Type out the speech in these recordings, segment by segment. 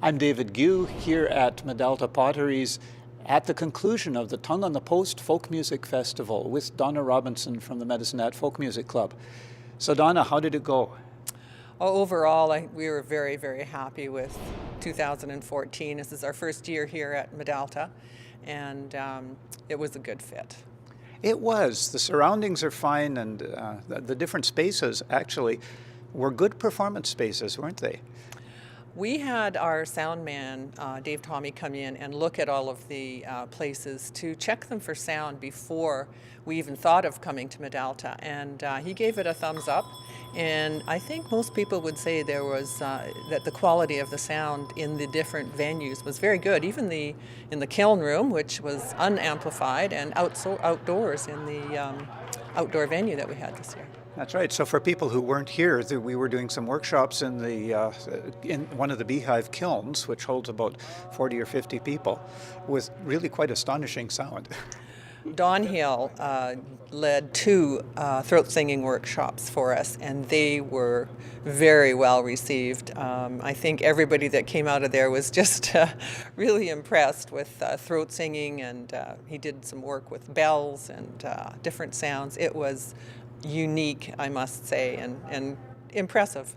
I'm David Gue here at Medalta Potteries at the conclusion of the Tongue on the Post Folk Music Festival with Donna Robinson from the Medicine Hat Folk Music Club. So Donna, how did it go? Overall, we were very, very happy with 2014. This is our first year here at Medalta, and it was a good fit. It was. The surroundings are fine, and the different spaces actually were good performance spaces, weren't they? We had our sound man, Dave Tommy, come in and look at all of the places to check them for sound before we even thought of coming to Medalta, and he gave it a thumbs up. And I think most people would say there was that the quality of the sound in the different venues was very good, even in the kiln room, which was unamplified, and outdoors in the outdoor venue that we had this year. That's right. So for people who weren't here, we were doing some workshops in one of the beehive kilns, which holds about 40 or 50 people, with really quite astonishing sound. Don Hill led two throat singing workshops for us, and they were very well received. I think everybody that came out of there was just really impressed with throat singing, and he did some work with bells and different sounds. It was unique, I must say, and impressive.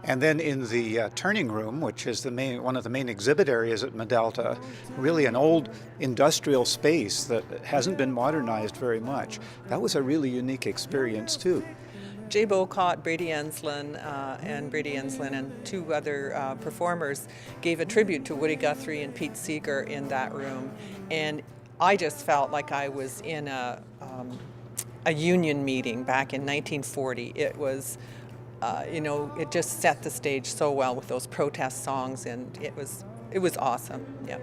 And then in the turning room, which is one of the main exhibit areas at Medalta, really an old industrial space that hasn't been modernized very much. That was a really unique experience too. Jay Bocott, Brady Enslin, and two other performers gave a tribute to Woody Guthrie and Pete Seeger in that room, and I just felt like I was in a union meeting back in 1940. It was, it just set the stage so well with those protest songs, and it was awesome. Yeah.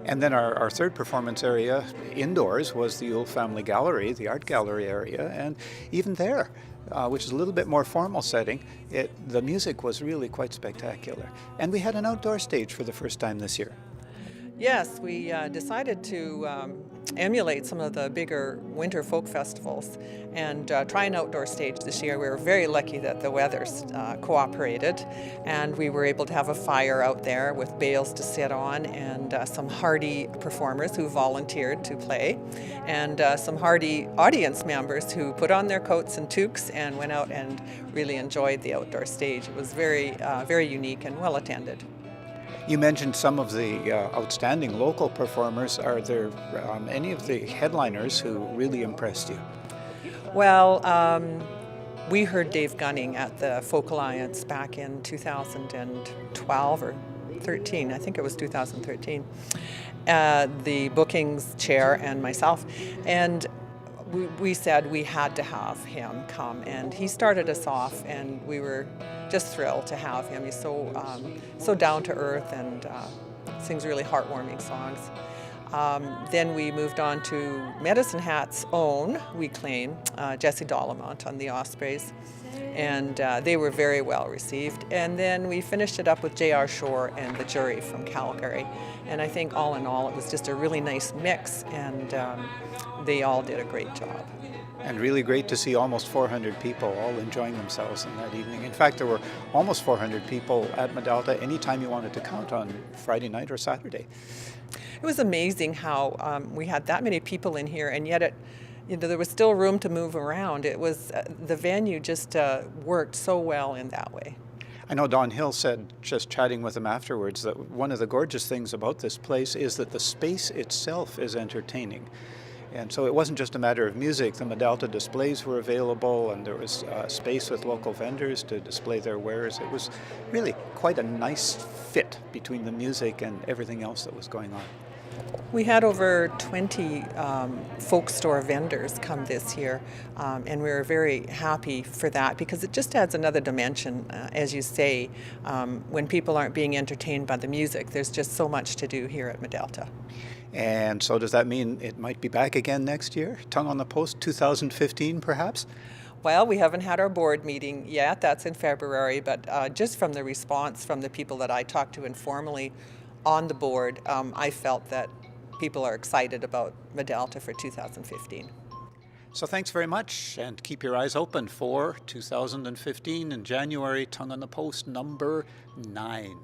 And then our third performance area indoors was the Yule Family Gallery, the art gallery area, and even there, which is a little bit more formal setting, the music was really quite spectacular. And we had an outdoor stage for the first time this year. Yes, we decided to emulate some of the bigger winter folk festivals and try an outdoor stage this year. We were very lucky that the weather cooperated, and we were able to have a fire out there with bales to sit on, and some hardy performers who volunteered to play, and some hardy audience members who put on their coats and toques and went out and really enjoyed the outdoor stage. It was very, very unique and well attended. You mentioned some of the outstanding local performers. Are there any of the headliners who really impressed you? Well, we heard Dave Gunning at the Folk Alliance back in 2012 or 13. I think it was 2013. The bookings chair and myself, and we said we had to have him come, and he started us off, and we were just thrilled to have him. He's so down to earth and sings really heartwarming songs. Then we moved on to Medicine Hat's own Weekline, Jesse Dollamont on the Ospreys, and they were very well received. And then we finished it up with J.R. Shore and the Jury from Calgary. And I think all in all it was just a really nice mix, and they all did a great job. And really great to see almost 400 people all enjoying themselves in that evening. In fact, there were almost 400 people at Medalta anytime you wanted to count on Friday night or Saturday. It was amazing how we had that many people in here, and yet there was still room to move around. It was the venue just worked so well in that way. I know Don Hill said, just chatting with him afterwards, that one of the gorgeous things about this place is that the space itself is entertaining. And so it wasn't just a matter of music. The Medalta displays were available, and there was space with local vendors to display their wares. It was really quite a nice fit between the music and everything else that was going on. We had over 20 folk store vendors come this year, and we were very happy for that, because it just adds another dimension, as you say. When people aren't being entertained by the music, there's just so much to do here at Medalta. And so does that mean it might be back again next year? Tongue on the Post 2015, perhaps? Well, we haven't had our board meeting yet. That's in February, but just from the response from the people that I talked to informally on the board, I felt that people are excited about Medalta for 2015. So thanks very much, and keep your eyes open for 2015 in January, Tongue on the Post number 9.